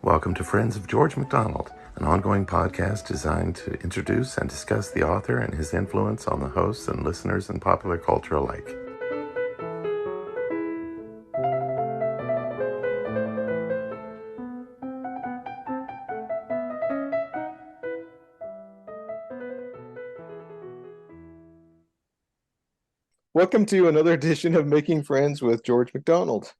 Welcome to Friends of George MacDonald, an ongoing podcast designed to introduce and discuss the author and his influence on the hosts and listeners in popular culture alike. Welcome to another edition of Making Friends with George MacDonald.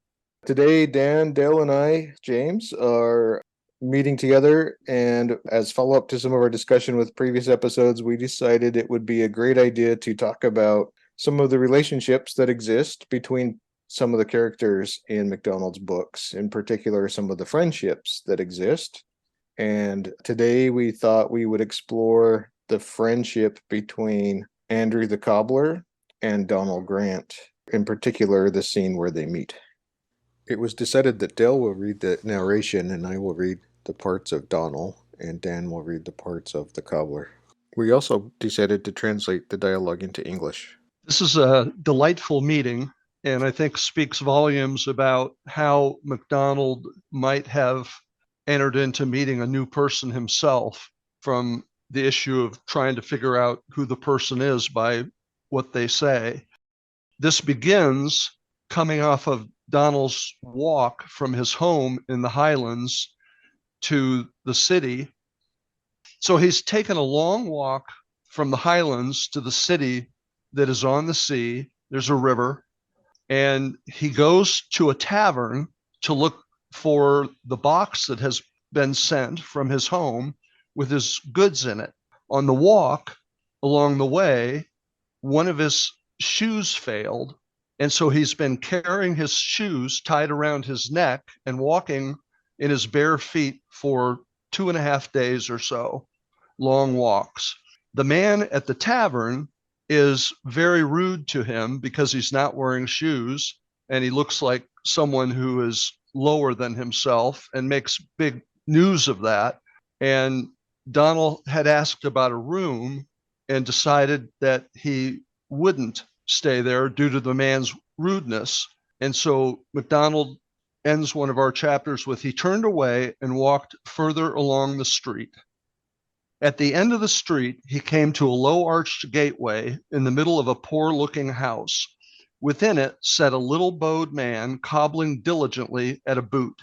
Today, Dan, Dale, and I, James, are meeting together, and as follow-up to some of our discussion with previous episodes, we decided it would be a great idea to talk about some of the relationships that exist between some of the characters in MacDonald's books, in particular, some of the friendships that exist. And today we thought we would explore the friendship between Andrew the Cobbler and Donal Grant, in particular, the scene where they meet. It was decided that Dale will read the narration and I will read the parts of Donal, and Dan will read the parts of the cobbler. We also decided to translate the dialogue into English. This is a delightful meeting, and I think speaks volumes about how MacDonald might have entered into meeting a new person himself, from the issue of trying to figure out who the person is by what they say. This begins coming off of Donal's walk from his home in the Highlands to the city. So he's taken a long walk from the Highlands to the city that is on the sea. There's a river, and he goes to a tavern to look for the box that has been sent from his home with his goods in it. On the walk along the way, one of his shoes failed, and so he's been carrying his shoes tied around his neck and walking in his bare feet for 2.5 days or so, long walks. The man at the tavern is very rude to him because he's not wearing shoes, and he looks like someone who is lower than himself and makes big news of that. And Donal had asked about a room and decided that he wouldn't stay there due to the man's rudeness. And so MacDonald ends one of our chapters with, he turned away and walked further along the street. At the end of the street, he came to a low-arched gateway in the middle of a poor-looking house. Within it sat a little-bowed man cobbling diligently at a boot.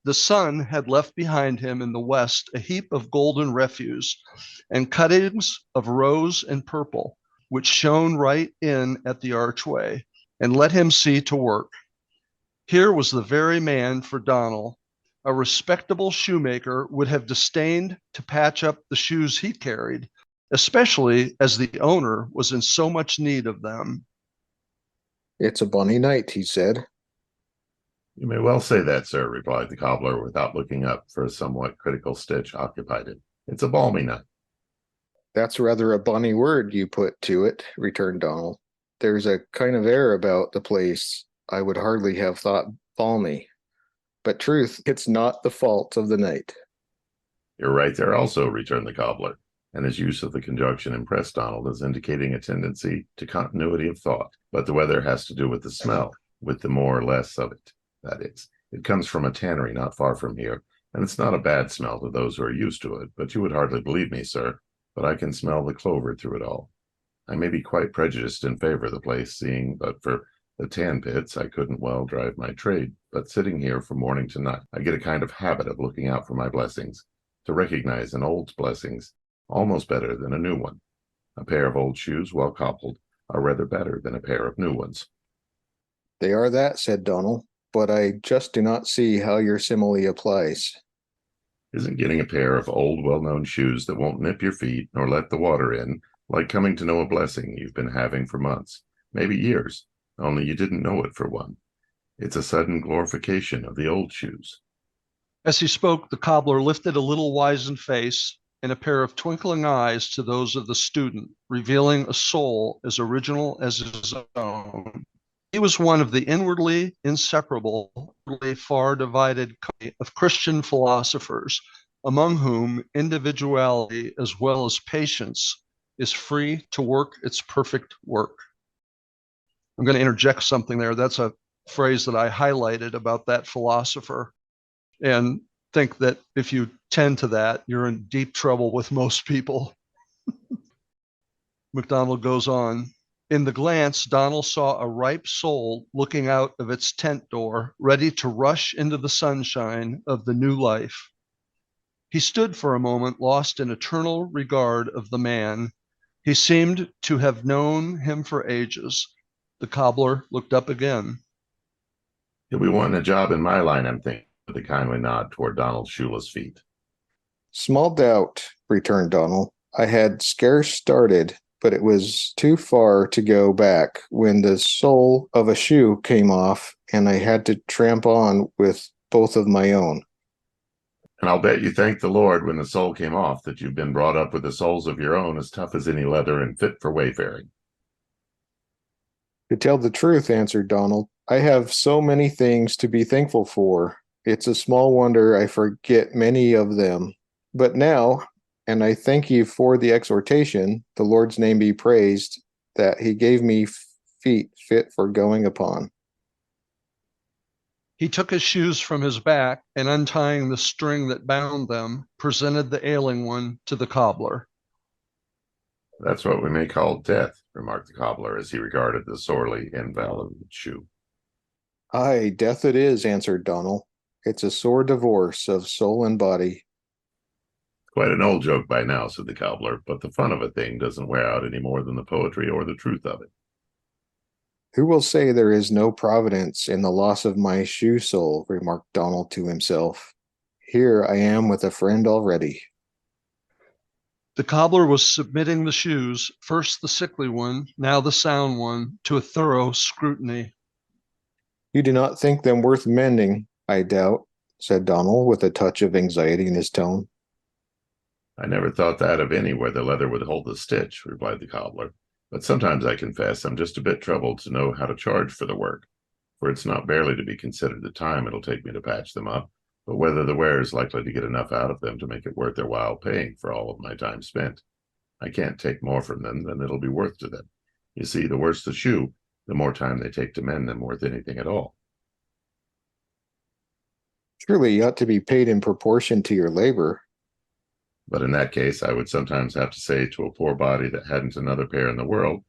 The sun had left behind him in the west a heap of golden refuse and cuttings of rose and purple, which shone right in at the archway and let him see to work. Here was the very man for Donal. A respectable shoemaker would have disdained to patch up the shoes he carried, especially as the owner was in so much need of them. It's a bonny night, he said. You may well say that, sir, replied the cobbler without looking up, for a somewhat critical stitch occupied it. It's a balmy night. That's rather a bonny word you put to it, returned Donal. There's a kind of air about the place I would hardly have thought balmy. But truth, it's not the fault of the night. You're right there also, returned the cobbler, and his use of the conjunction impressed Donald as indicating a tendency to continuity of thought. But the weather has to do with the smell, with the more or less of it. That is, it comes from a tannery not far from here, and it's not a bad smell to those who are used to it, but you would hardly believe me, sir, but I can smell the clover through it all. I may be quite prejudiced in favor of the place, seeing but for the tan pits I couldn't well drive my trade, but sitting here from morning to night, I get a kind of habit of looking out for my blessings, to recognize an old blessings almost better than a new one. A pair of old shoes, well cobbled, are rather better than a pair of new ones. They are that, said Donal, but I just do not see how your simile applies. Isn't getting a pair of old, well-known shoes that won't nip your feet nor let the water in like coming to know a blessing you've been having for months, maybe years, only you didn't know it for one? It's a sudden glorification of the old shoes. As he spoke, the cobbler lifted a little wizened face and a pair of twinkling eyes to those of the student, revealing a soul as original as his own. He was one of the inwardly inseparable, far divided company of Christian philosophers, among whom individuality as well as patience is free to work its perfect work. I'm going to interject something there. That's a phrase that I highlighted about that philosopher. And think that if you tend to that, you're in deep trouble with most people. MacDonald goes on. In the glance, Donald saw a ripe soul looking out of its tent door, ready to rush into the sunshine of the new life. He stood for a moment, lost in eternal regard of the man. He seemed to have known him for ages. The cobbler looked up again. He'll be wanting a job in my line, I'm thinking, with a kindly nod toward Donald's shoeless feet. Small doubt, returned Donald. I had scarce started, but it was too far to go back when the sole of a shoe came off, and I had to tramp on with both of my own. And I'll bet you thanked the Lord when the sole came off that you've been brought up with the soles of your own as tough as any leather and fit for wayfaring. To tell the truth, answered Donald, I have so many things to be thankful for. It's a small wonder I forget many of them. But now, and I thank you for the exhortation, the Lord's name be praised, that he gave me feet fit for going upon. He took his shoes from his back and, untying the string that bound them, presented the ailing one to the cobbler. That's what we may call death, remarked the cobbler as he regarded the sorely invalid shoe. Aye, death it is, answered Donald. It's a sore divorce of soul and body. Quite an old joke by now, said the cobbler, but the fun of a thing doesn't wear out any more than the poetry or the truth of it. Who will say there is no providence in the loss of my shoe sole, remarked Donald to himself. Here I am with a friend already. The cobbler was submitting the shoes, first the sickly one, now the sound one, to a thorough scrutiny. You do not think them worth mending, I doubt, said Donald with a touch of anxiety in his tone. I never thought that of any where the leather would hold the stitch, replied the cobbler. But sometimes I confess I'm just a bit troubled to know how to charge for the work, for it's not barely to be considered the time it'll take me to patch them up, but whether the wearer is likely to get enough out of them to make it worth their while paying for all of my time spent. I can't take more from them than it'll be worth to them. You see, the worse the shoe, the more time they take to mend them worth anything at all. Surely you ought to be paid in proportion to your labor. But in that case, I would sometimes have to say to a poor body that hadn't another pair in the world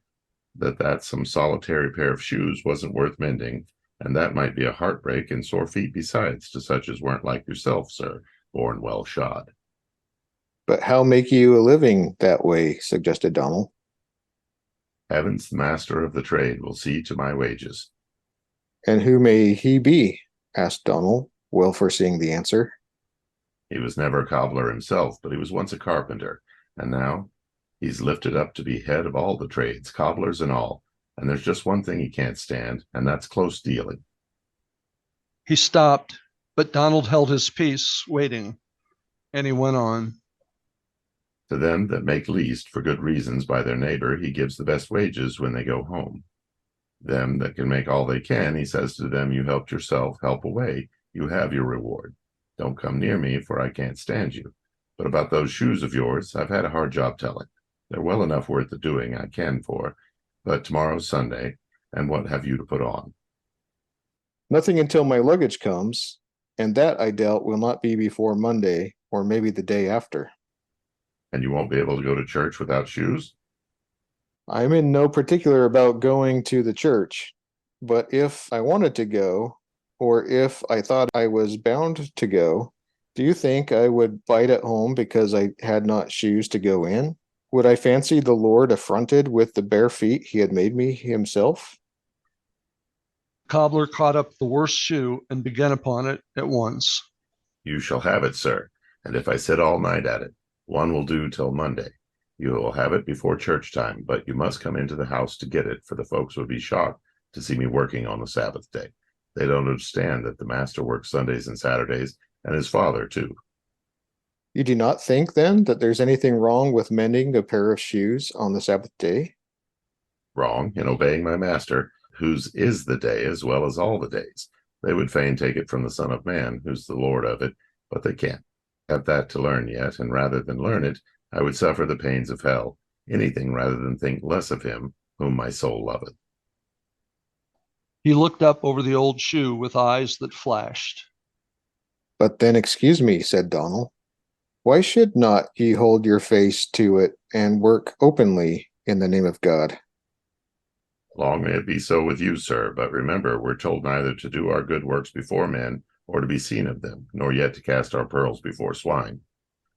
that some solitary pair of shoes wasn't worth mending, and that might be a heartbreak and sore feet besides to such as weren't like yourself, sir, born well shod. But how make you a living that way? Suggested Donald. Heavens, the master of the trade, will see to my wages. And who may he be? Asked Donald, well foreseeing the answer. He was never a cobbler himself, but he was once a carpenter, and now he's lifted up to be head of all the trades, cobblers and all, and there's just one thing he can't stand, and that's close dealing. He stopped, but Donald held his peace, waiting, and he went on. To them that make least for good reasons by their neighbor, he gives the best wages when they go home. Them that can make all they can, he says to them, you helped yourself, help away, you have your reward. Don't come near me, for I can't stand you. But about those shoes of yours, I've had a hard job telling. They're well enough worth the doing I can for, but tomorrow's Sunday, and what have you to put on? Nothing until my luggage comes, and that, I doubt, will not be before Monday, or maybe the day after. And you won't be able to go to church without shoes? I'm in no particular about going to the church, but if I wanted to go, or if I thought I was bound to go, do you think I would bide at home because I had not shoes to go in? Would I fancy the Lord affronted with the bare feet he had made me himself? Cobbler caught up the worst shoe and began upon it at once. You shall have it, sir, and if I sit all night at it, one will do till Monday. You will have it before church time, but you must come into the house to get it, for the folks would be shocked to see me working on the Sabbath day. They don't understand that the master works Sundays and Saturdays, and his father, too. You do not think, then, that there's anything wrong with mending a pair of shoes on the Sabbath day? Wrong in obeying my master, whose is the day as well as all the days. They would fain take it from the Son of Man, who's the Lord of it, but they can't have that to learn yet, and rather than learn it, I would suffer the pains of hell, anything rather than think less of him whom my soul loveth. He looked up over the old shoe with eyes that flashed. But then, excuse me, said Donal, why should not ye hold your face to it and work openly in the name of God? Long may it be so with you, sir, but remember, we're told neither to do our good works before men, or to be seen of them, nor yet to cast our pearls before swine.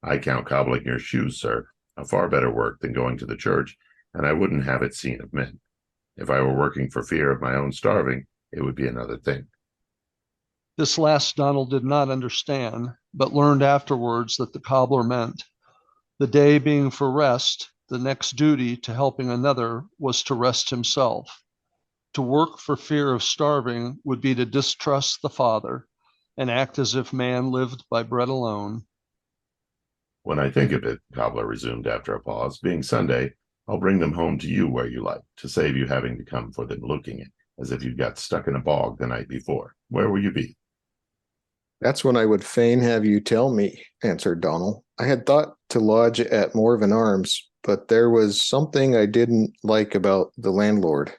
I count cobbling your shoes, sir, a far better work than going to the church, and I wouldn't have it seen of men. If I were working for fear of my own starving, it would be another thing. This last Donald did not understand, but learned afterwards that the cobbler meant the day being for rest, the next duty to helping another was to rest himself. To work for fear of starving would be to distrust the Father and act as if man lived by bread alone. When I think of it, Cobbler resumed after a pause, being Sunday, I'll bring them home to you where you like, to save you having to come for them looking it, as if you got stuck in a bog the night before. Where will you be? That's when I would fain have you tell me, answered Donal. I had thought to lodge at Morven Arms, but there was something I didn't like about the landlord.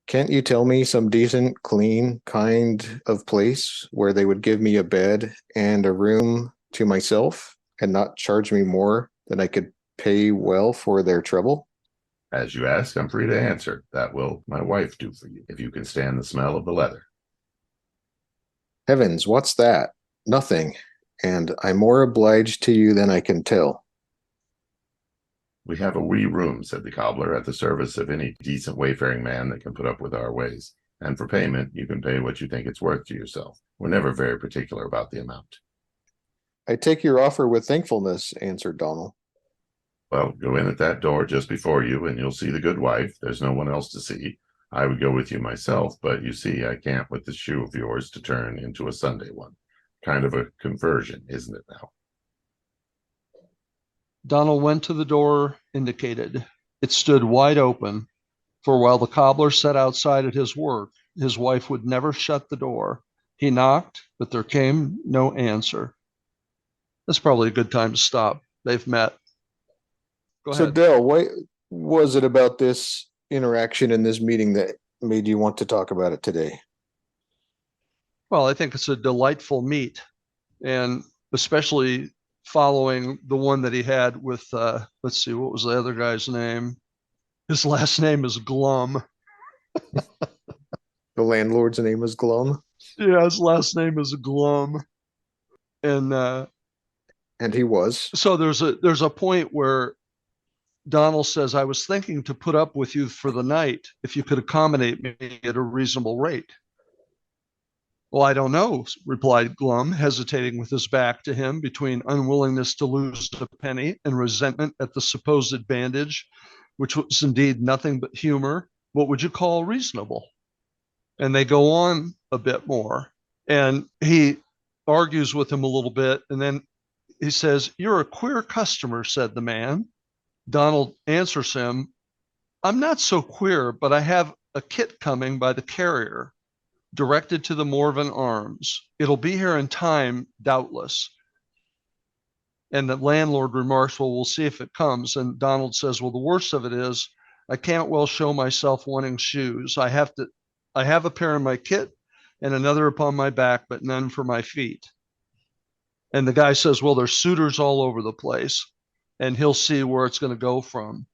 Can't you tell me some decent, clean kind of place where they would give me a bed and a room to myself and not charge me more than I could pay well for their trouble? As you ask, I'm free to answer. That will my wife do for you, if you can stand the smell of the leather. Heavens, what's that? Nothing, and I'm more obliged to you than I can tell. We have a wee room, said the cobbler, at the service of any decent wayfaring man that can put up with our ways. And for payment, you can pay what you think it's worth to yourself. We're never very particular about the amount. I take your offer with thankfulness, answered Donal. Well, go in at that door just before you, and you'll see the good wife. There's no one else to see. I would go with you myself, but you see, I can't with this shoe of yours to turn into a Sunday one. Kind of a conversion, isn't it now? Donal went to the door indicated. It stood wide open, for while the cobbler sat outside at his work, his wife would never shut the door. He knocked, but there came no answer. That's probably a good time to stop. They've met. Go So, ahead. Dell, what was it about this interaction in this meeting that made you want to talk about it today? Well, I think it's a delightful meet, and especially following the one that he had with, let's see, what was the other guy's name? His last name is Glum. The landlord's name was Glum, Yeah, his last name is Glum. And and he was. so there's a point where Donal says, I was thinking to put up with you for the night if you could accommodate me at a reasonable rate. Well, I don't know, replied Glum, hesitating with his back to him between unwillingness to lose a penny and resentment at the supposed advantage, which was indeed nothing but humor. What would you call reasonable? And they go on a bit more. And he argues with him a little bit. And then he says, you're a queer customer, said the man. Donald answers him, I'm not so queer, but I have a kit coming by the carrier, directed to the Morven Arms. It'll be here in time, doubtless. And the landlord remarks, well, we'll see if it comes. And Donald says, well, the worst of it is I can't well show myself wanting shoes. I have a pair in my kit and another upon my back, but none for my feet. And the guy says, well, there's suitors all over the place, and he'll see where it's going to go from.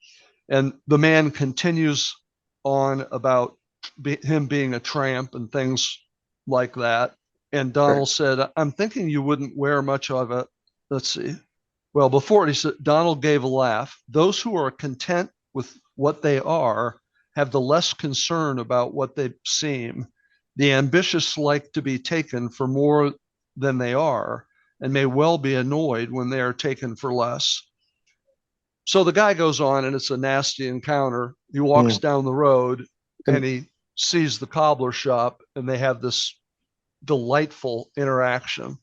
And the man continues on about him being a tramp and things like that. And Donald said, I'm thinking you wouldn't wear much of it. Let's see. Well, before he said, Donald gave a laugh. Those who are content with what they are have the less concern about what they seem. The ambitious like to be taken for more than they are, and may well be annoyed when they are taken for less. So the guy goes on, and it's a nasty encounter. He walks down the road, and he sees the cobbler shop, and they have this delightful interaction.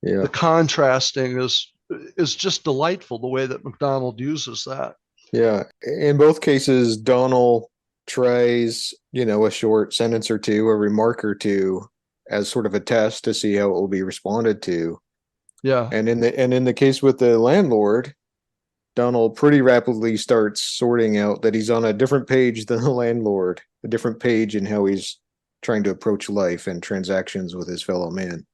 Yeah. The contrasting is just delightful, the way that MacDonald uses that. Yeah. In both cases, Donal tries, a short sentence or two, a remark or two, as sort of a test to see how it will be responded to. Yeah. And in the case with the landlord, Donald pretty rapidly starts sorting out that he's on a different page than the landlord, a different page in how he's trying to approach life and transactions with his fellow man.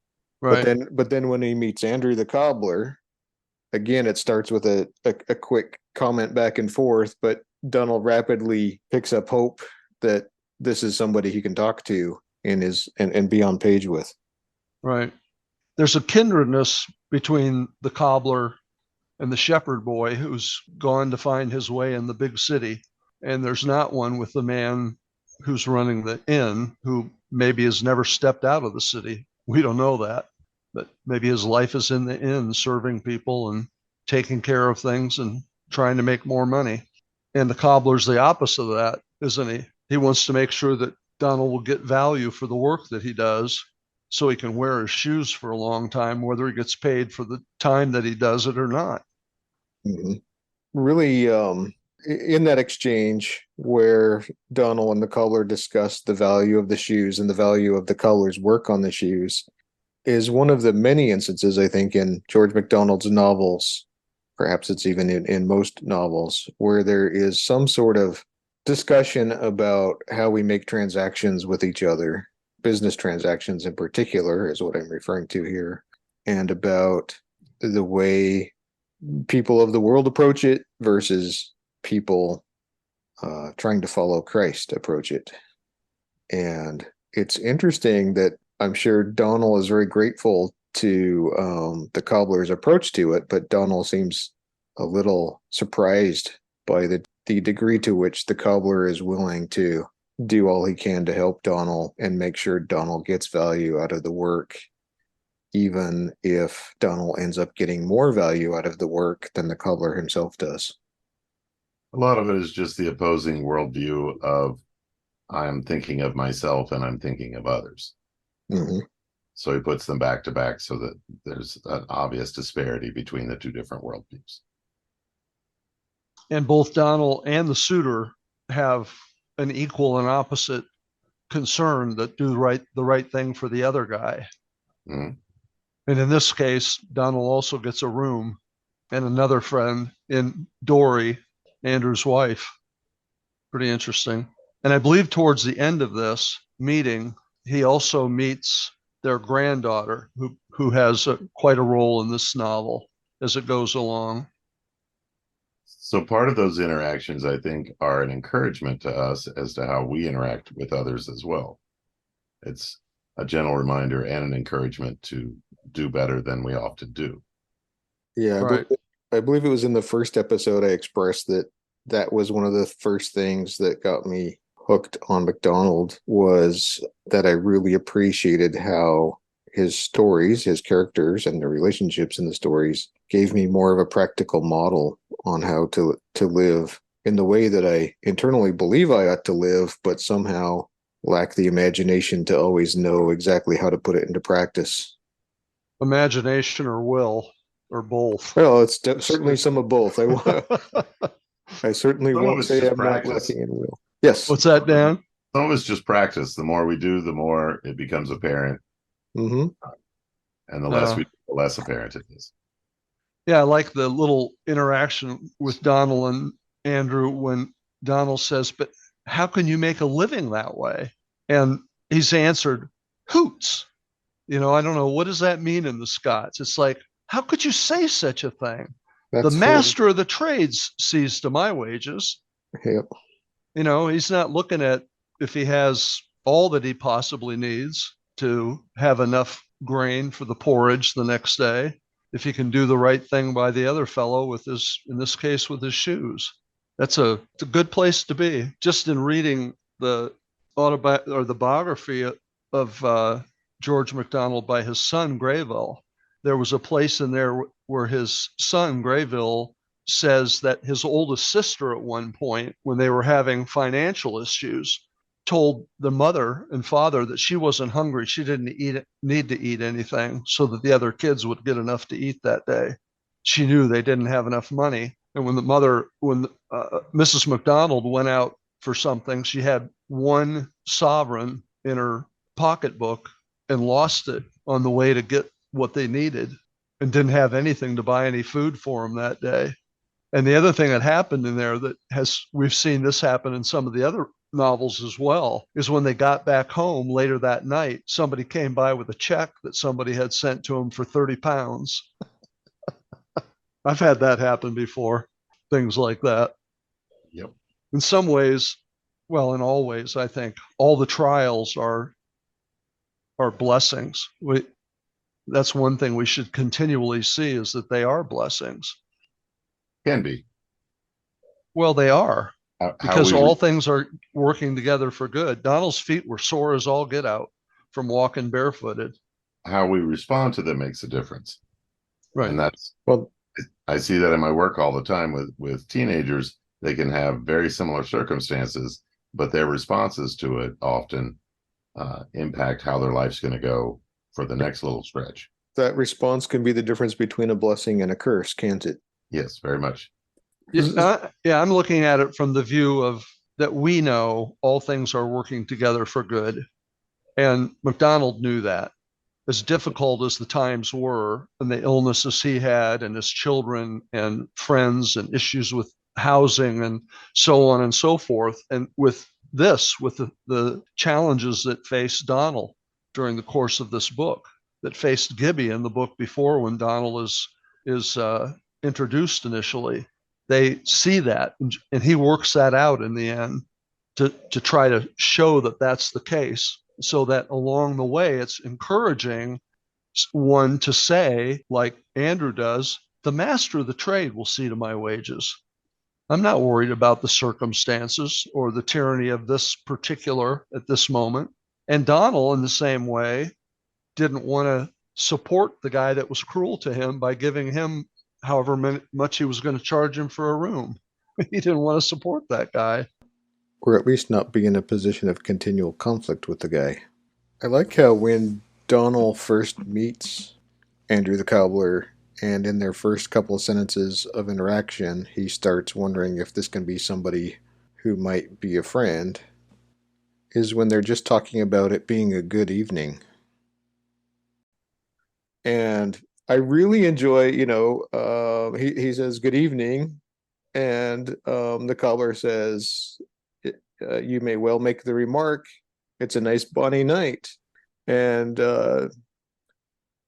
Right. But then when he meets Andrew the cobbler, again, it starts with a quick comment back and forth, but Donald rapidly picks up hope that this is somebody he can talk to and be on page with. Right. There's a kindredness between the cobbler and the shepherd boy who's gone to find his way in the big city. And there's not one with the man who's running the inn, who maybe has never stepped out of the city. We don't know that, but maybe his life is in the inn, serving people and taking care of things and trying to make more money. And the cobbler's the opposite of that, isn't he? He wants to make sure that Donald will get value for the work that he does so he can wear his shoes for a long time, whether he gets paid for the time that he does it or not. Mm-hmm. Really, in that exchange where Donald and the cobbler discuss the value of the shoes and the value of the cobbler's work on the shoes, is one of the many instances, I think, in George MacDonald's novels, perhaps it's even in most novels, where there is some sort of discussion about how we make transactions with each other, business transactions in particular is what I'm referring to here, and about the way people of the world approach it versus people trying to follow Christ approach it. And it's interesting that I'm sure Donald is very grateful to the cobbler's approach to it, but Donald seems a little surprised by the degree to which the cobbler is willing to do all he can to help Donald and make sure Donald gets value out of the work, even if Donald ends up getting more value out of the work than the cobbler himself does. A lot of it is just the opposing worldview of I'm thinking of myself and I'm thinking of others. Mm-hmm. So he puts them back to back so that there's an obvious disparity between the two different worldviews. And both Donald and the suitor have an equal and opposite concern that do the right thing for the other guy. Mm-hmm. And in this case, Donald also gets a room and another friend in Dory, Andrew's wife. Pretty interesting. And I believe towards the end of this meeting, he also meets their granddaughter, who has quite a role in this novel as it goes along. So part of those interactions, I think, are an encouragement to us as to how we interact with others as well. It's a gentle reminder and an encouragement to do better than we often do. Yeah, Right. I believe it was in the first episode I expressed that was one of the first things that got me hooked on MacDonald, was that I really appreciated how his stories, his characters, and the relationships in the stories gave me more of a practical model on how to live in the way that I internally believe I ought to live, but somehow lack the imagination to always know exactly how to put it into practice. Imagination or will, or both. Well, it's certainly some of both. I certainly Some of won't it's say just I'm practice. not lacking in will. Yes. What's that, Dan? Some of it's just practice. The more we do, the more it becomes apparent. Mm-hmm. And the less we do, the less apparent it is. Yeah, I like the little interaction with Donald and Andrew when Donald says, but how can you make a living that way? And he's answered, hoots. I don't know. What does that mean in the Scots? It's like, how could you say such a thing? The master of the trades sees to my wages. Yep. He's not looking at if he has all that he possibly needs to have enough grain for the porridge the next day, if he can do the right thing by the other fellow with in this case, with his shoes. It's a good place to be. Just in reading the biography of George MacDonald by his son, Greyville, there was a place in there where his son, Greyville, says that his oldest sister at one point, when they were having financial issues, told the mother and father that she wasn't hungry. She didn't need to eat anything so that the other kids would get enough to eat that day. She knew they didn't have enough money. And when Mrs. MacDonald went out for something, she had one sovereign in her pocketbook and lost it on the way to get what they needed and didn't have anything to buy any food for them that day. And the other thing that happened in there we've seen this happen in some of the other novels as well, is when they got back home later that night, somebody came by with a check that somebody had sent to him for 30 pounds. I've had that happen before, things like that. Yep. In some ways, well, in all ways, I think all the trials are blessings. That's one thing we should continually see, is that they are blessings. Can be. Well, they are, How because we all things are working together for good. Donald's feet were sore as all get out from walking barefooted. how we respond to them makes a difference. Right. And that's, Well, I see that in my work all the time with teenagers. They can have very similar circumstances, but their responses to it often impact how their life's going to go for the next little stretch. that response can be the difference between a blessing and a curse, can't it? Yes, very much. Yeah, I'm looking at it from the view of that we know all things are working together for good. And MacDonald knew that. As difficult as the times were, and the illnesses he had, and his children and friends, and issues with housing, and so on and so forth, and with the challenges that faced Donald during the course of this book, that faced Gibby in the book before, when Donald is introduced initially, they see that, and he works that out in the end to try to show that that's the case, so that along the way it's encouraging one to say, like Andrew does, the master of the trade will see to my wages. I'm not worried about the circumstances or the tyranny of this particular at this moment. And Donald, in the same way, didn't want to support the guy that was cruel to him by giving him however much he was going to charge him for a room. He didn't want to support that guy. Or at least not be in a position of continual conflict with the guy. I like how when Donald first meets Andrew the cobbler, and in their first couple of sentences of interaction, he starts wondering if this can be somebody who might be a friend, is when they're just talking about it being a good evening. And I really enjoy, he says good evening, and the cobbler says, you may well make the remark, it's a nice bonny night. And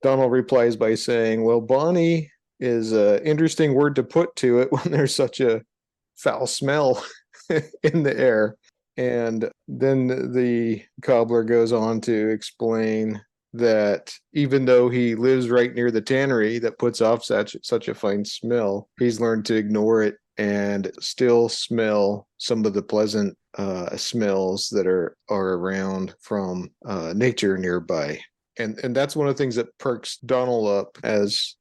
Donald replies by saying, well, bonny is an interesting word to put to it when there's such a foul smell in the air. And then the cobbler goes on to explain that even though he lives right near the tannery that puts off such a fine smell, he's learned to ignore it and still smell some of the pleasant smells that are around from nature nearby. And that's one of the things that perks Donald up as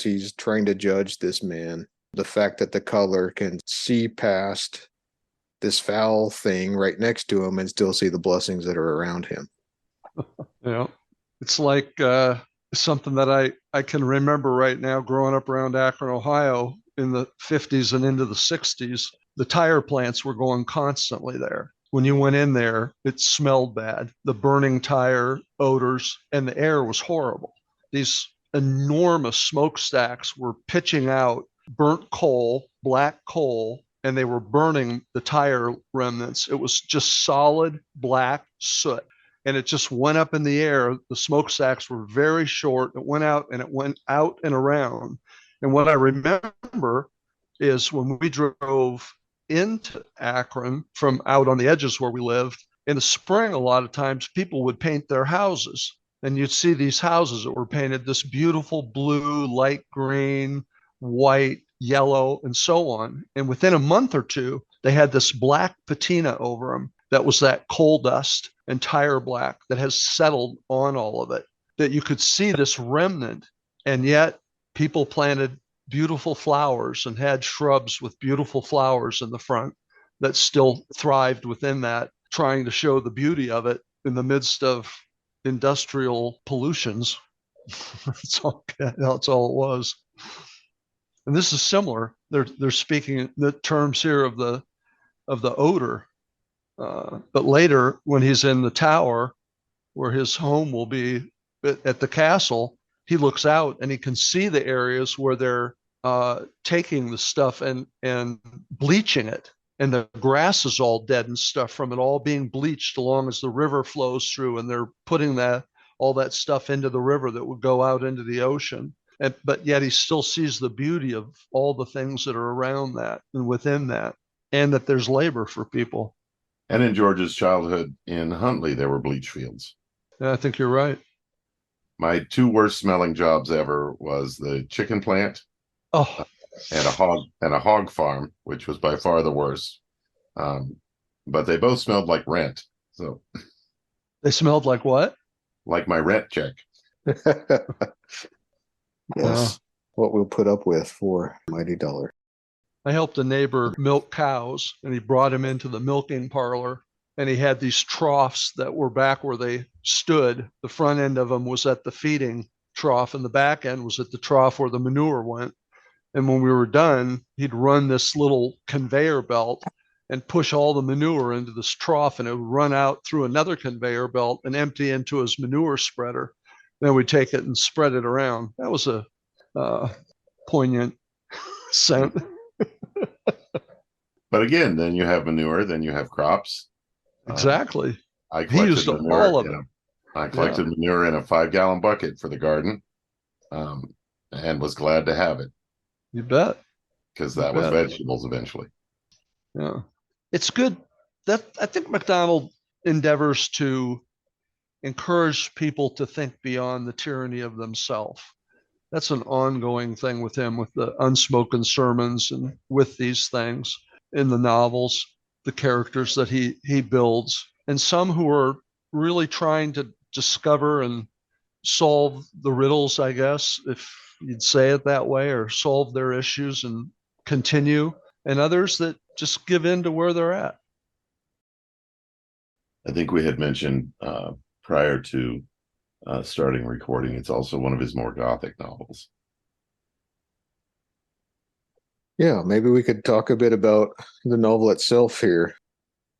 he's trying to judge this man. The fact that the cobbler can see past this foul thing right next to him and still see the blessings that are around him. Yeah, it's like something that I can remember right now growing up around Akron, Ohio in the 50s and into the 60s. The tire plants were going constantly there. When you went in there, it smelled bad. The burning tire odors, and the air was horrible. These enormous smokestacks were pitching out burnt coal, black coal, and they were burning the tire remnants. It was just solid black soot. And it just went up in the air. The smokestacks were very short. It went out and around. And what I remember is when we drove into Akron from out on the edges where we lived, in the spring, a lot of times people would paint their houses. And you'd see these houses that were painted this beautiful blue, light green, white, yellow, and so on. And within a month or two, they had this black patina over them that was that coal dust and tire black that has settled on all of it, that you could see this remnant. And yet people planted beautiful flowers and had shrubs with beautiful flowers in the front that still thrived within that, trying to show the beauty of it in the midst of industrial pollutions. That's all it was. And this is similar. They're speaking the terms here of the odor. But later, when he's in the tower, where his home will be at the castle, he looks out and he can see the areas where they're taking the stuff and bleaching it and the grass is all dead and stuff from it all being bleached along as the river flows through, and they're putting all that stuff into the river that would go out into the ocean. But yet he still sees the beauty of all the things that are around that and within that, and that there's labor for people. And in George's childhood in Huntley, there were bleach fields. And I think you're right. My two worst smelling jobs ever was the chicken plant Oh, and a hog farm, which was by far the worst. But they both smelled like rent. So they smelled like what? like my rent check. Yes, what we'll put up with for a mighty dollar. I helped a neighbor milk cows, and he brought him into the milking parlor, and he had these troughs that were back where they stood. The front end of them was at the feeding trough, and the back end was at the trough where the manure went. And when we were done, he'd run this little conveyor belt and push all the manure into this trough, and it would run out through another conveyor belt and empty into his manure spreader. Then we'd take it and spread it around. That was a poignant scent. But again, then you have manure, then you have crops. Exactly. I He used all of it. I collected manure in a 5-gallon bucket for the garden, and was glad to have it. You bet. Because that was vegetables eventually. Yeah. It's good that I think MacDonald endeavors to encourage people to think beyond the tyranny of themselves. That's an ongoing thing with him, with the unspoken sermons and with these things in the novels, the characters that he builds, and some who are really trying to discover and solve the riddles, I guess, if you'd say it that way, or solve their issues and continue, and others that just give in to where they're at. I think we had mentioned prior to starting recording, it's also one of his more gothic novels. Yeah, maybe we could talk a bit about the novel itself here.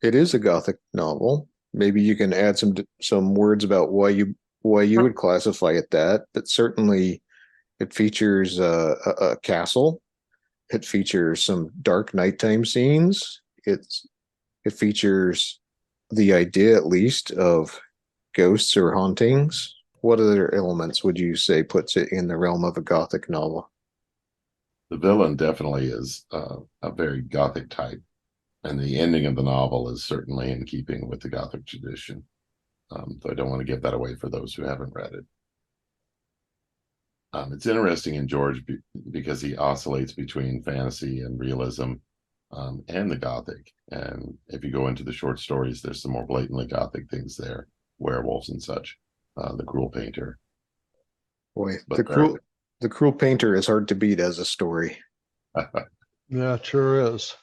It is a gothic novel. Maybe you can add some words about why you would classify it that, but certainly it features a castle. It features some dark nighttime scenes. It features the idea, at least, of ghosts or hauntings. What other elements would you say puts it in the realm of a gothic novel? The villain definitely is a very gothic type, and the ending of the novel is certainly in keeping with the gothic tradition. So I don't want to give that away for those who haven't read it. It's interesting in George because he oscillates between fantasy and realism, and the gothic. And if you go into the short stories, there's some more blatantly gothic things there, werewolves and such. The Cruel Painter. Boy, the Cruel Painter is hard to beat as a story. Yeah, it sure is.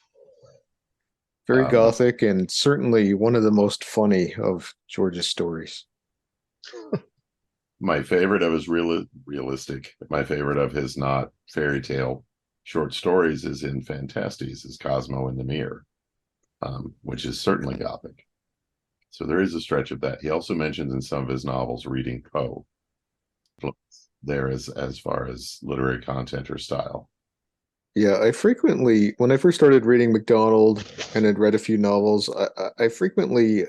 Very gothic, and certainly one of the most funny of George's stories. My favorite of his realistic, my favorite of his not fairy tale short stories is in Fantastes, is Cosmo and the Mirror, which is certainly gothic. So there is a stretch of that. He also mentions in some of his novels reading Poe there as far as literary content or style. Yeah, when I first started reading MacDonald and had read a few novels, I frequently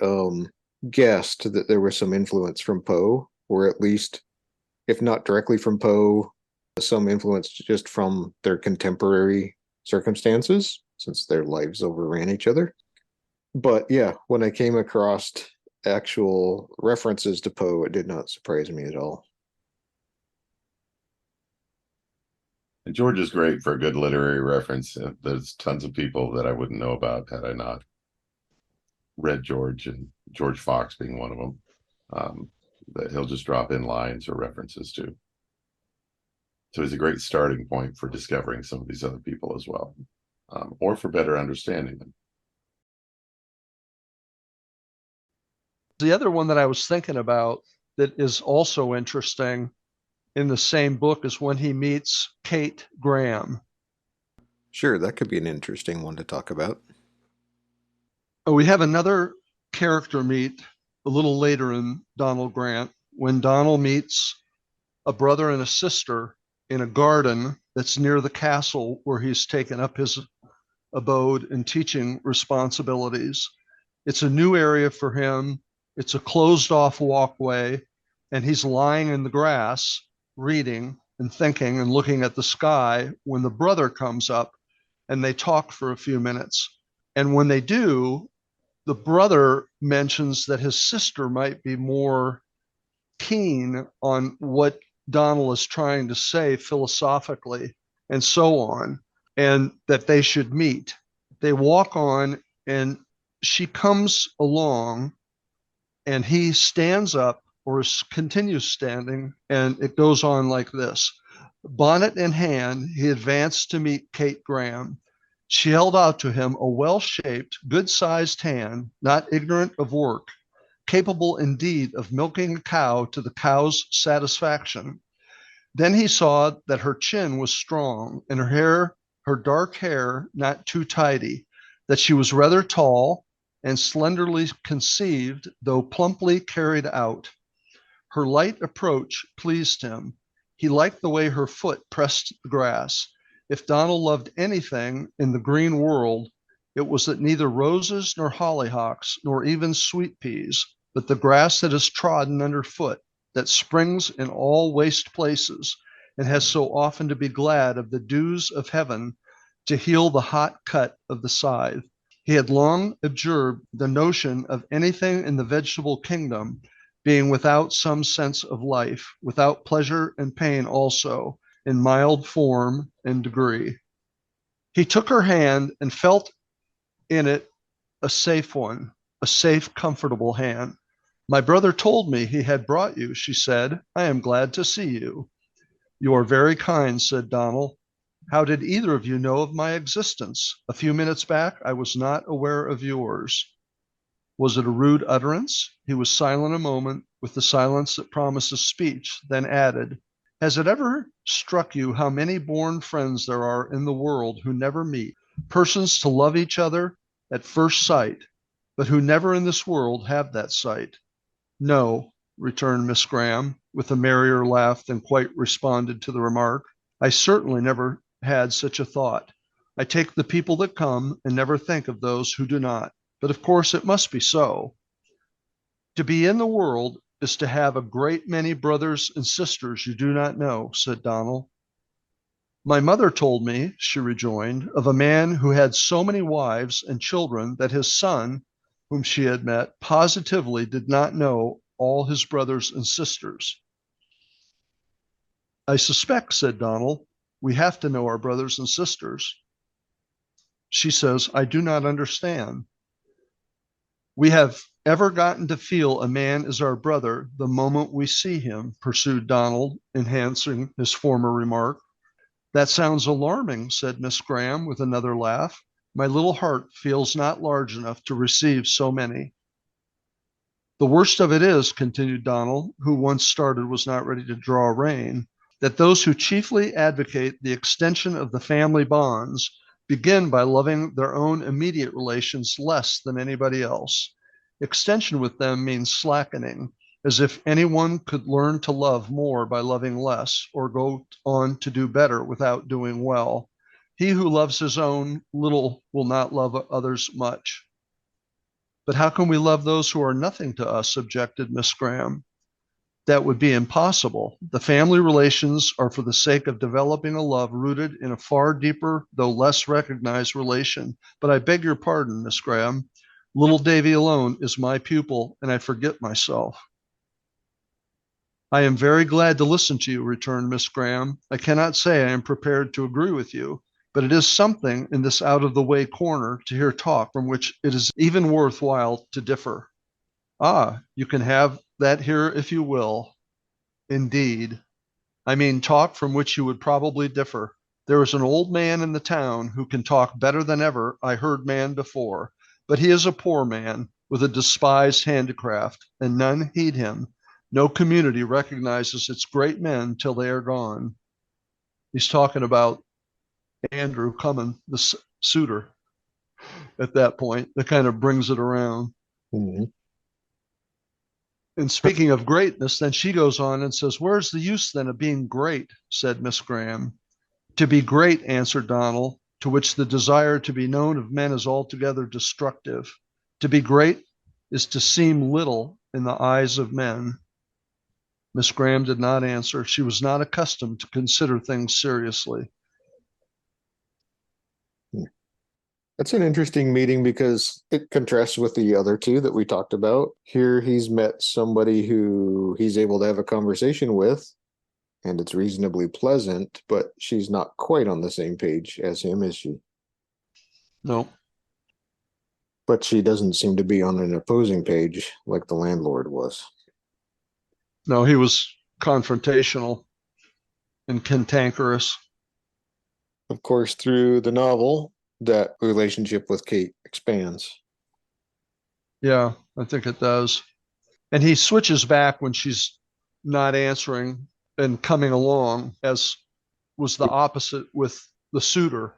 guessed that there was some influence from Poe, or at least, if not directly from Poe, some influence just from their contemporary circumstances, since their lives overran each other. But yeah, when I came across actual references to Poe, it did not surprise me at all. And George is great for a good literary reference. There's tons of people that I wouldn't know about had I not read George, and George Fox being one of them, that he'll just drop in lines or references to. So he's a great starting point for discovering some of these other people as well, or for better understanding them. The other one that I was thinking about that is also interesting in the same book is when he meets Kate Graham. Sure, that could be an interesting one to talk about. We have another character meet a little later in Donal Grant when Donal meets a brother and a sister in a garden that's near the castle where he's taken up his abode and teaching responsibilities. It's a new area for him. It's a closed off walkway, and he's lying in the grass, reading and thinking and looking at the sky when the brother comes up and they talk for a few minutes. And when they do, the brother mentions that his sister might be more keen on what Donal is trying to say philosophically and so on, and that they should meet. They walk on, and she comes along, and he stands up or continues standing, and it goes on like this. Bonnet in hand, he advanced to meet Kate Graham. She held out to him a well-shaped, good-sized hand, not ignorant of work, capable indeed of milking a cow to the cow's satisfaction. Then he saw that her chin was strong, and her dark hair not too tidy, that she was rather tall and slenderly conceived, though plumply carried out. Her light approach pleased him. He liked the way her foot pressed the grass. If Donal loved anything in the green world, it was that neither roses nor hollyhocks nor even sweet peas, but the grass that is trodden underfoot, that springs in all waste places, and has so often to be glad of the dews of heaven to heal the hot cut of the scythe. He had long observed the notion of anything in the vegetable kingdom being without some sense of life, without pleasure and pain also, in mild form and degree. He took her hand and felt in it a safe one, a safe, comfortable hand. My brother told me he had brought you, she said. I am glad to see you. You are very kind, said Donal. How did either of you know of my existence? A few minutes back, I was not aware of yours. Was it a rude utterance? He was silent a moment, with the silence that promises speech, then added, has it ever struck you how many born friends there are in the world who never meet, persons to love each other at first sight, but who never in this world have that sight? No, returned Miss Graham, with a merrier laugh than quite responded to the remark. I certainly never had such a thought. I take the people that come and never think of those who do not. But of course it must be so. To be in the world is to have a great many brothers and sisters you do not know, said Donal. My mother told me, she rejoined, of a man who had so many wives and children that his son, whom she had met, positively did not know all his brothers and sisters. I suspect, said Donal, we have to know our brothers and sisters. She says, I do not understand. We have ever gotten to feel a man is our brother the moment we see him, pursued Donald, enhancing his former remark. That sounds alarming, said Miss Graham with another laugh. My little heart feels not large enough to receive so many. The worst of it is, continued Donald, who once started was not ready to draw rein, that those who chiefly advocate the extension of the family bonds begin by loving their own immediate relations less than anybody else. Extension with them means slackening, as if anyone could learn to love more by loving less, or go on to do better without doing well. He who loves his own little will not love others much. But how can we love those who are nothing to us, objected Miss Graham. That would be impossible. The family relations are for the sake of developing a love rooted in a far deeper, though less recognized relation. But I beg your pardon, Miss Graham. Little Davy alone is my pupil, and I forget myself. I am very glad to listen to you, returned Miss Graham. I cannot say I am prepared to agree with you, but it is something in this out-of-the-way corner to hear talk from which it is even worthwhile to differ. Ah, you can have that here if you will. Indeed. I mean talk from which you would probably differ. There is an old man in the town who can talk better than ever I heard man before, but he is a poor man with a despised handicraft, and none heed him. No community recognizes its great men till they are gone. He's talking about Andrew Cumming, the suitor, at that point. That kind of brings it around. Mm-hmm. And speaking of greatness, then she goes on and says, where's the use then of being great, said Miss Graham. To be great, answered Donald, to which the desire to be known of men is altogether destructive. To be great is to seem little in the eyes of men. Miss Graham did not answer. She was not accustomed to consider things seriously. That's an interesting meeting because it contrasts with the other two that we talked about. Here he's met somebody who he's able to have a conversation with, and it's reasonably pleasant, but she's not quite on the same page as him, is she? No. But she doesn't seem to be on an opposing page like the landlord was. No, he was confrontational and cantankerous. Of course, through the novel, that relationship with Kate expands. Yeah, I think it does. And he switches back when she's not answering and coming along, as was the opposite with the suitor.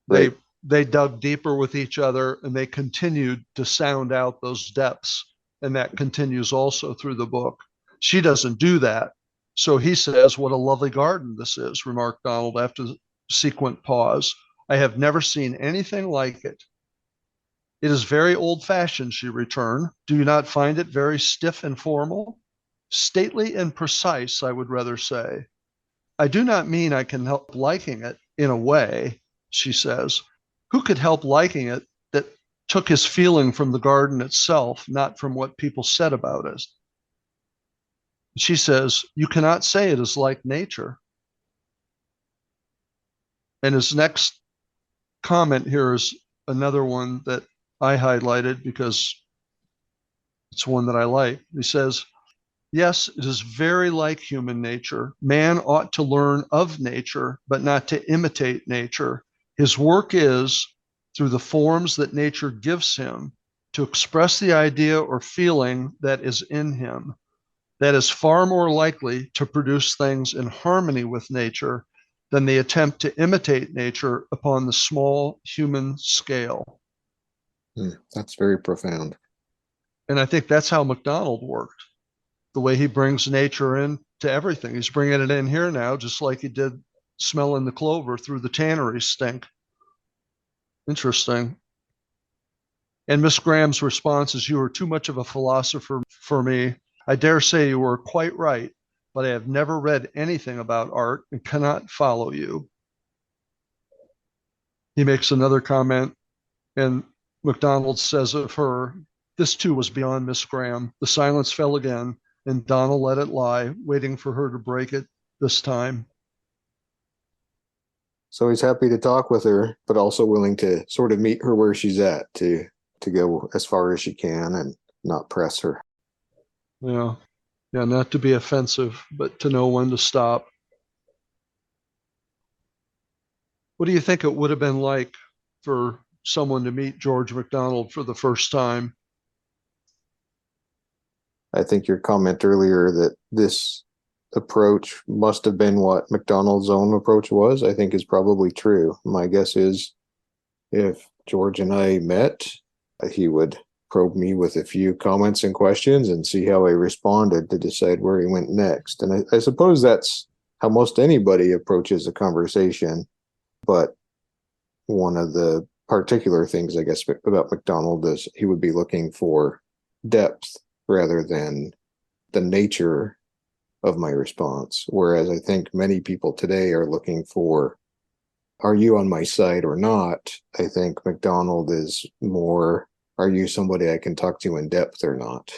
Right. They dug deeper with each other and they continued to sound out those depths. And that continues also through the book. She doesn't do that. So he says, "What a lovely garden this is," remarked Donald after the sequent pause. "I have never seen anything like it." "It is very old-fashioned," she returned. "Do you not find it very stiff and formal?" "Stately and precise, I would rather say." "I do not mean I can help liking it in a way," she says. "Who could help liking it that took his feeling from the garden itself, not from what people said about it?" She says, "You cannot say it is like nature." And his next comment here is another one that I highlighted because it's one that I like. He says, "Yes, it is very like human nature. Man ought to learn of nature, but not to imitate nature. His work is, through the forms that nature gives him, to express the idea or feeling that is in him. That is far more likely to produce things in harmony with nature than the attempt to imitate nature upon the small human scale." That's very profound. And I think that's how MacDonald worked, the way he brings nature in to everything. He's bringing it in here now, just like he did smelling the clover through the tannery stink. Interesting. And Miss Graham's response is, "You are too much of a philosopher for me. I dare say you are quite right, but I have never read anything about art and cannot follow you." He makes another comment, and MacDonald says of her, "This too was beyond Miss Graham." The silence fell again, and Donald let it lie, waiting for her to break it this time. So he's happy to talk with her, but also willing to sort of meet her where she's at, to go as far as she can and not press her. Yeah. Yeah, not to be offensive, but to know when to stop. What do you think it would have been like for someone to meet George MacDonald for the first time? I think your comment earlier that this approach must have been what MacDonald's own approach was, I think is probably true. My guess is if George and I met, he would probe me with a few comments and questions and see how I responded to decide where he went next. And I suppose that's how most anybody approaches a conversation. But one of the particular things, I guess, about MacDonald is he would be looking for depth rather than the nature of my response. Whereas I think many people today are looking for, are you on my side or not? I think MacDonald is more, are you somebody I can talk to in depth or not?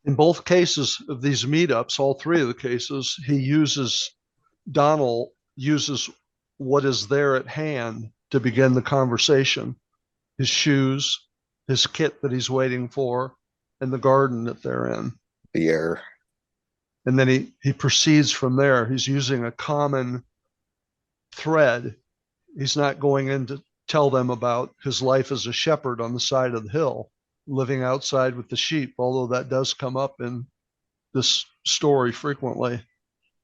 In both cases of these meetups, all three of the cases, Donald uses what is there at hand to begin the conversation. His shoes, his kit that he's waiting for, and the garden that they're in. The air. And then he proceeds from there. He's using a common thread. He's not going in to tell them about his life as a shepherd on the side of the hill, living outside with the sheep, although that does come up in this story frequently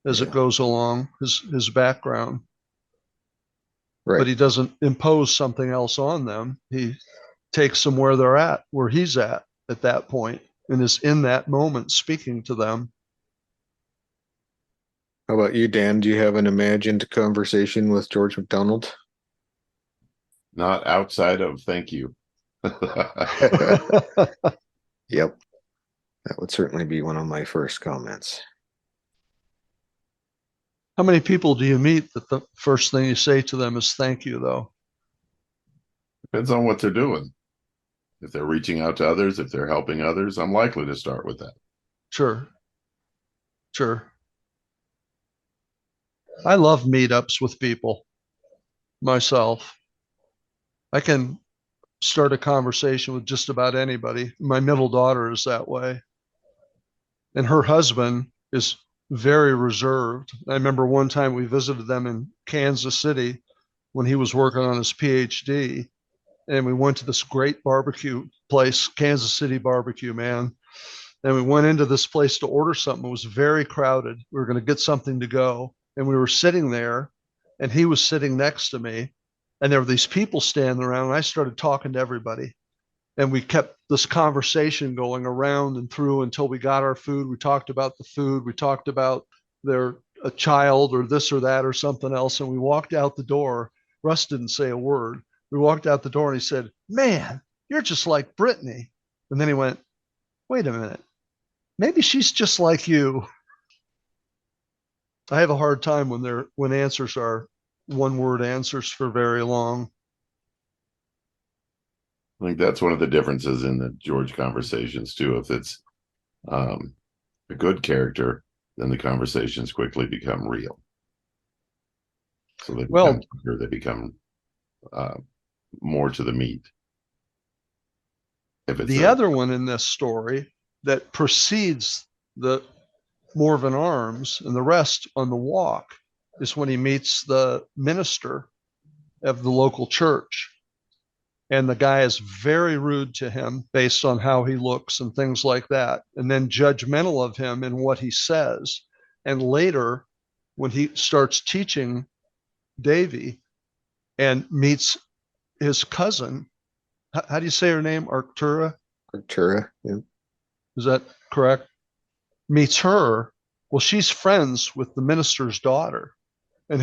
as it goes along, his background. Right. But he doesn't impose something else on them. He takes them where they're at, where he's at that point, and is in that moment speaking to them. How about you, Dan? Do you have an imagined conversation with George MacDonald? Not outside of thank you. Yep. That would certainly be one of my first comments. How many people do you meet that the first thing you say to them is thank you, though? Depends on what they're doing. If they're reaching out to others, if they're helping others, I'm likely to start with that. Sure. Sure. I love meetups with people myself. I can start a conversation with just about anybody. My middle daughter is that way. And her husband is very reserved. I remember one time we visited them in Kansas City when he was working on his PhD. And we went to this great barbecue place, Kansas City barbecue, man. And we went into this place to order something. It was very crowded. We were going to get something to go. And we were sitting there, and he was sitting next to me. And there were these people standing around, and I started talking to everybody. And we kept this conversation going around and through until we got our food. We talked about the food. We talked about a child or this or that or something else. And we walked out the door. Russ didn't say a word. We walked out the door and he said, "Man, you're just like Brittany." And then he went, "Wait a minute. Maybe she's just like you." I have a hard time when answers are one word answers for very long. I think that's one of the differences in the George conversations too. If it's a good character, then the conversations quickly become real. So they become more to the meat. If it's the other one in this story that precedes the Morven Arms and the rest on the walk is when he meets the minister of the local church. And the guy is very rude to him based on how he looks and things like that, and then judgmental of him in what he says. And later, when he starts teaching Davy and meets his cousin, how do you say her name? Arctura? Arctura, yeah. Is that correct? Meets her. Well, she's friends with the minister's daughter and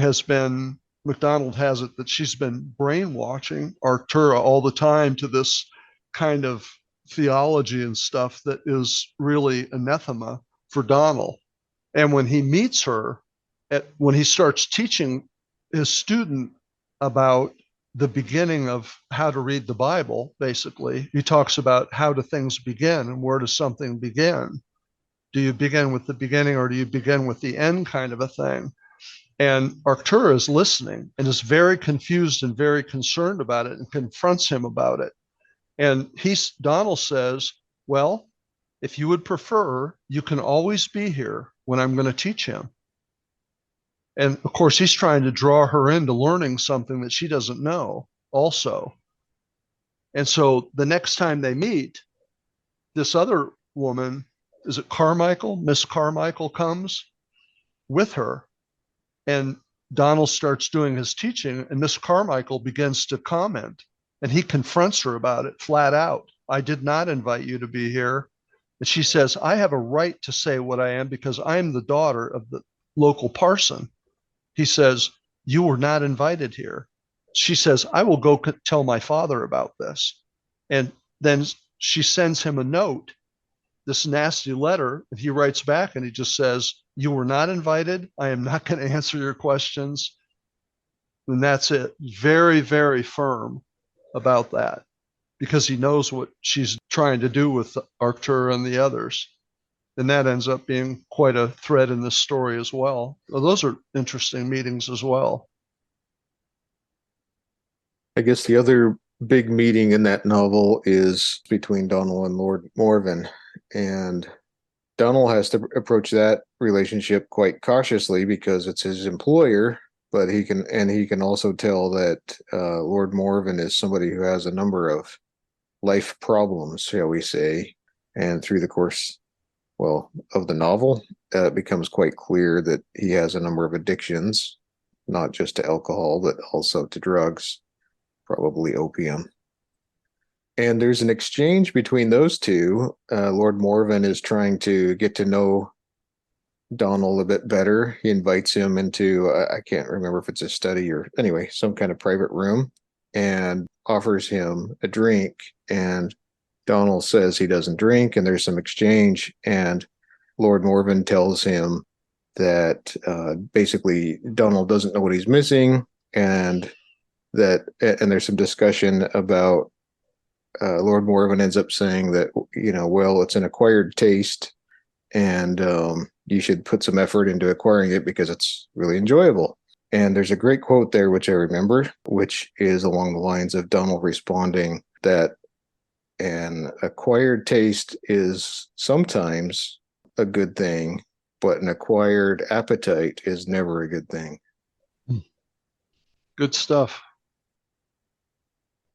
MacDonald has it that she's been brainwashing Arctura all the time to this kind of theology and stuff that is really anathema for Donal. And when he meets her, when he starts teaching his student about the beginning of how to read the Bible, basically, he talks about how do things begin and where does something begin? Do you begin with the beginning or do you begin with the end kind of a thing? And Arctura is listening and is very confused and very concerned about it and confronts him about it. And Donal says, "Well, if you would prefer, you can always be here when I'm going to teach him." And of course, he's trying to draw her into learning something that she doesn't know also. And so the next time they meet, this other woman, is it Carmichael? Miss Carmichael comes with her. And Donal starts doing his teaching, and Miss Carmichael begins to comment, and he confronts her about it flat out. "I did not invite you to be here." And she says, "I have a right to say what I am because I'm the daughter of the local parson." He says, "You were not invited here." She says, "I will go tell my father about this." And then she sends him a note, this nasty letter, and he writes back and he just says, "You were not invited. I am not going to answer your questions." And that's it. Very, very firm about that because he knows what she's trying to do with Arctura and the others. And that ends up being quite a thread in this story as well. Well, those are interesting meetings as well. I guess the other big meeting in that novel is between Donal and Lord Morven. And Donal has to approach that relationship quite cautiously because it's his employer, but he can also tell that Lord Morven is somebody who has a number of life problems, shall we say. And through the course, of the novel, it becomes quite clear that he has a number of addictions, not just to alcohol, but also to drugs, probably opium. And there's an exchange between those two. Lord Morven is trying to get to know Donald a bit better. He invites him into, I can't remember if it's a study or anyway, some kind of private room, and offers him a drink. And Donald says he doesn't drink, and there's some exchange. And Lord Morven tells him that basically Donald doesn't know what he's missing, and there's some discussion about Lord Morven ends up saying that, well, it's an acquired taste, and you should put some effort into acquiring it because it's really enjoyable. And there's a great quote there, which I remember, which is along the lines of Donald responding that an acquired taste is sometimes a good thing, but an acquired appetite is never a good thing. Good stuff.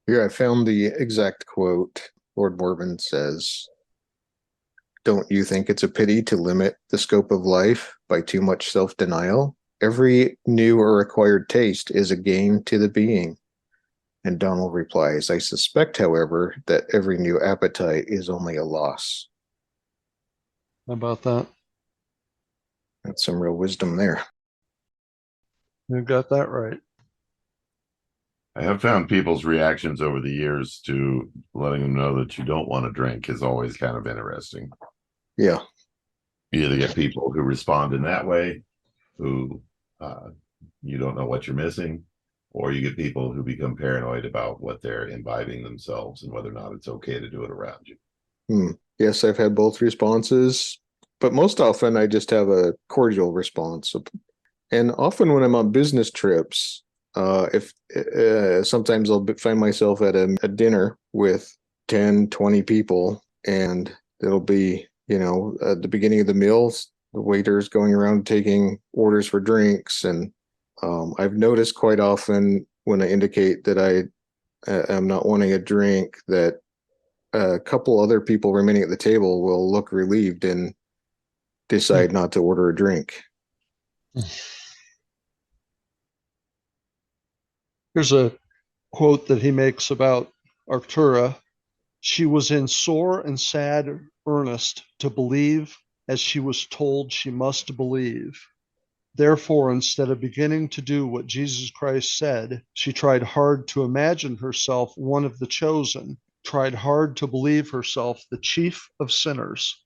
Here I found the exact quote. Lord Morven says, "Don't you think it's a pity to limit the scope of life by too much self-denial? Every new or acquired taste is a gain to the being." And Donald replies, "I suspect, however, that every new appetite is only a loss." How about that? That's some real wisdom there. You got that right. I have found people's reactions over the years to letting them know that you don't want to drink is always kind of interesting. Yeah. You either get people who respond in that way, who you don't know what you're missing, or you get people who become paranoid about what they're imbibing themselves and whether or not it's okay to do it around you. Yes, I've had both responses, but most often I just have a cordial response. And often when I'm on business trips, if sometimes I'll find myself at a dinner with 10, 20 people, and it'll be, at the beginning of the meals, the waiter's going around taking orders for drinks. And I've noticed quite often when I indicate that I am not wanting a drink, that a couple other people remaining at the table will look relieved and decide not to order a drink. Here's a quote that he makes about Arctura. "She was in sore and sad earnest to believe as she was told she must believe. Therefore, instead of beginning to do what Jesus Christ said, she tried hard to imagine herself one of the chosen, tried hard to believe herself the chief of sinners."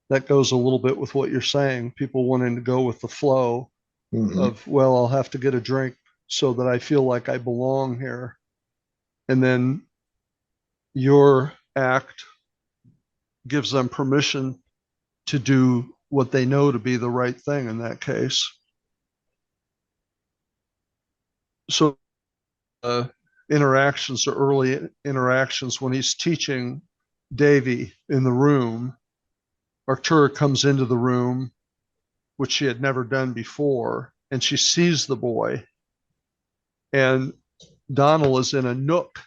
That goes a little bit with what you're saying, people wanting to go with the flow of, well, I'll have to get a drink so that I feel like I belong here. And then your act gives them permission to do what they know to be the right thing in that case. So interactions are early interactions when he's teaching Davy in the room. Arctura comes into the room, which she had never done before, and she sees the boy. And Donald is in a nook.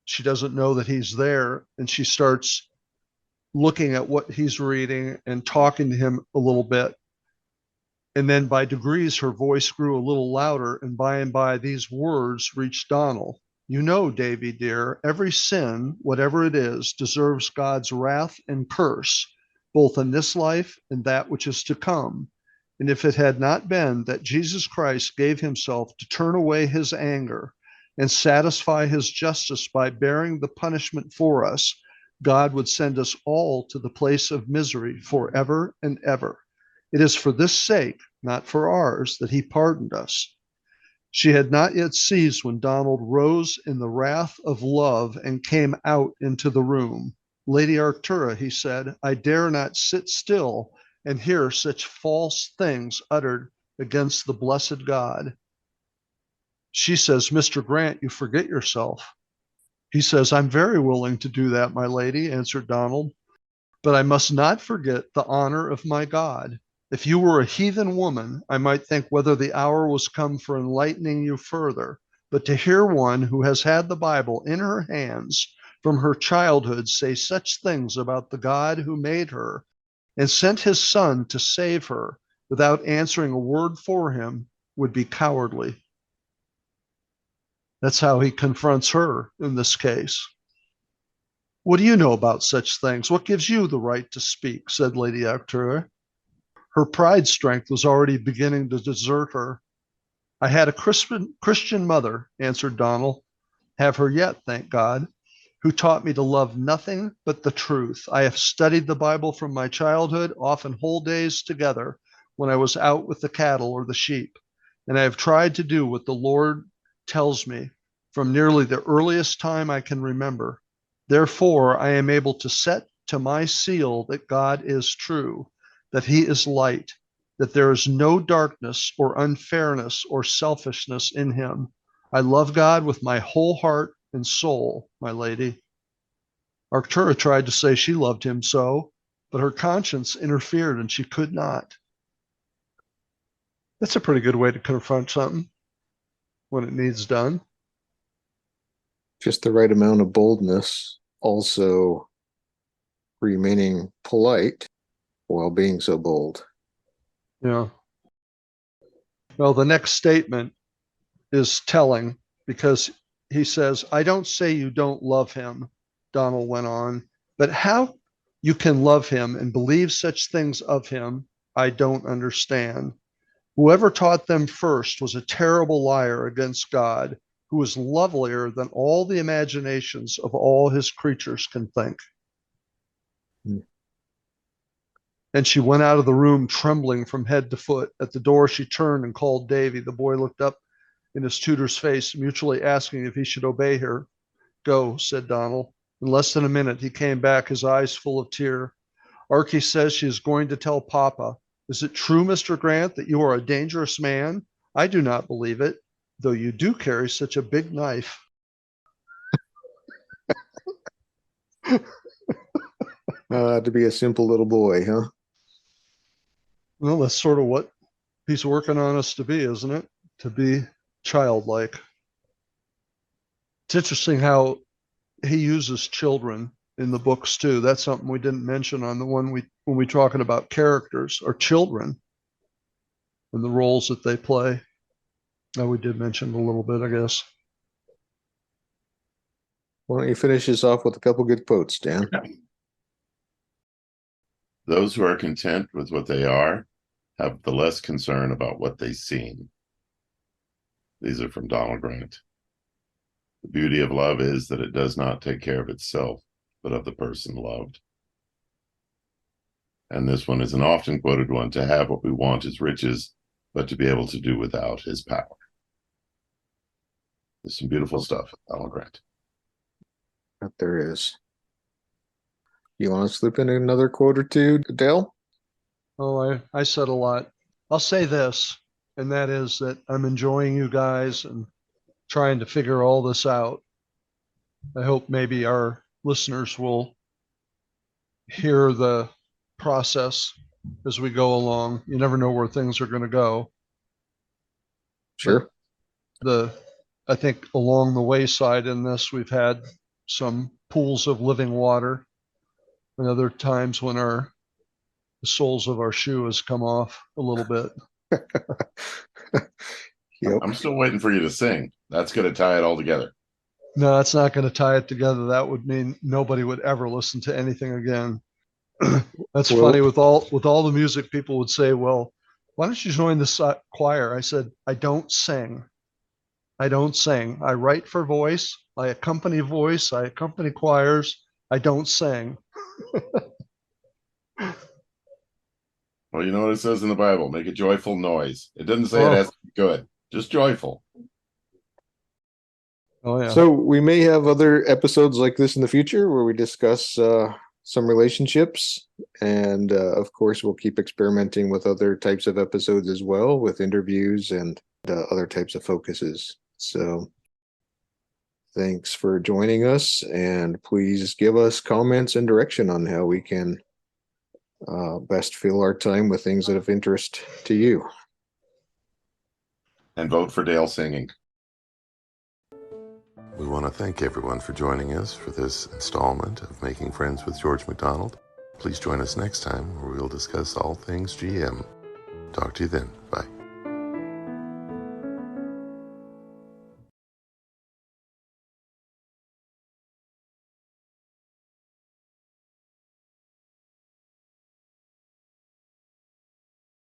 She doesn't know that he's there, and she starts looking at what he's reading and talking to him a little bit. And then by degrees, her voice grew a little louder, and by these words reached Donald. "You know, Davy dear, every sin, whatever it is, deserves God's wrath and curse, both in this life and that which is to come. And if it had not been that Jesus Christ gave himself to turn away his anger and satisfy his justice by bearing the punishment for us, God would send us all to the place of misery forever and ever. It is for this sake, not for ours, that he pardoned us." She had not yet ceased when Donald rose in the wrath of love and came out into the room. "Lady Arctura," he said, "I dare not sit still and hear such false things uttered against the blessed God." She says, "Mr. Grant, you forget yourself." He says, "I'm very willing to do that, my lady," answered Donald, "but I must not forget the honor of my God. If you were a heathen woman, I might think whether the hour was come for enlightening you further. But to hear one who has had the Bible in her hands from her childhood say such things about the God who made her and sent his son to save her without answering a word for him would be cowardly." That's how he confronts her in this case. "What do you know about such things? What gives you the right to speak?" said Lady Arctura. Her pride strength was already beginning to desert her. I had a Christian mother, answered Donal. Have her yet, thank God, who taught me to love nothing but the truth. I have studied the Bible from my childhood, often whole days together, when I was out with the cattle or the sheep. And I have tried to do what the Lord tells me from nearly the earliest time I can remember. Therefore, I am able to set to my seal that God is true, that he is light, that there is no darkness or unfairness or selfishness in him. I love God with my whole heart and soul, my lady. Arctura tried to say she loved him so, but her conscience interfered and she could not. That's a pretty good way to confront something when it needs done. Just the right amount of boldness, also remaining polite while being so bold. Yeah. Well, the next statement is telling because he says, I don't say you don't love him, Donal went on, but how you can love him and believe such things of him, I don't understand. Whoever taught them first was a terrible liar against God, who is lovelier than all the imaginations of all his creatures can think. And she went out of the room trembling from head to foot. At the door, she turned and called Davy. The boy looked up in his tutor's face, mutually asking if he should obey her. Go, said Donal. In less than a minute, he came back, his eyes full of tears. Archie says she is going to tell Papa. Is it true, Mr. Grant, that you are a dangerous man? I do not believe it, though you do carry such a big knife. To be a simple little boy, huh? Well, that's sort of what he's working on us to be, isn't it? To be childlike. It's interesting how he uses children in the books too. That's something we didn't mention on the one when we talking about characters or children and the roles that they play. Oh, we did mention a little bit, I guess. Why don't you finish this off with a couple good quotes, Dan? Those who are content with what they are have the less concern about what they seem. These are from Donal Grant. The beauty of love is that it does not take care of itself, but of the person loved. And this one is an often quoted one: to have what we want is riches, but to be able to do without is power. There's some beautiful stuff, Donal Grant. That there is. You want to slip in another quote or two, Dale? Oh, I said a lot. I'll say this, and that is that I'm enjoying you guys and trying to figure all this out. I hope maybe our listeners will hear the process as we go along. You never know where things are going to go. Sure. I think along the wayside in this, we've had some pools of living water and other times when the soles of our shoe has come off a little bit. Yep. I'm still waiting for you to sing. That's going to tie it all together. No, that's not going to tie it together. That would mean nobody would ever listen to anything again. That's Well, funny. With all the music, people would say, well, why don't you join this choir? I said, I don't sing. I don't sing. I write for voice. I accompany voice. I accompany choirs. I don't sing. Well, you know what it says in the Bible: make a joyful noise. It doesn't say it has to be good, just joyful. Oh, yeah. So we may have other episodes like this in the future where we discuss some relationships. And of course, we'll keep experimenting with other types of episodes as well, with interviews and other types of focuses. So thanks for joining us. And please give us comments and direction on how we can best fill our time with things that of interest to you. And vote for Dale singing. We want to thank everyone for joining us for this installment of Making Friends with George MacDonald. Please join us next time where we'll discuss all things GM. Talk to you then.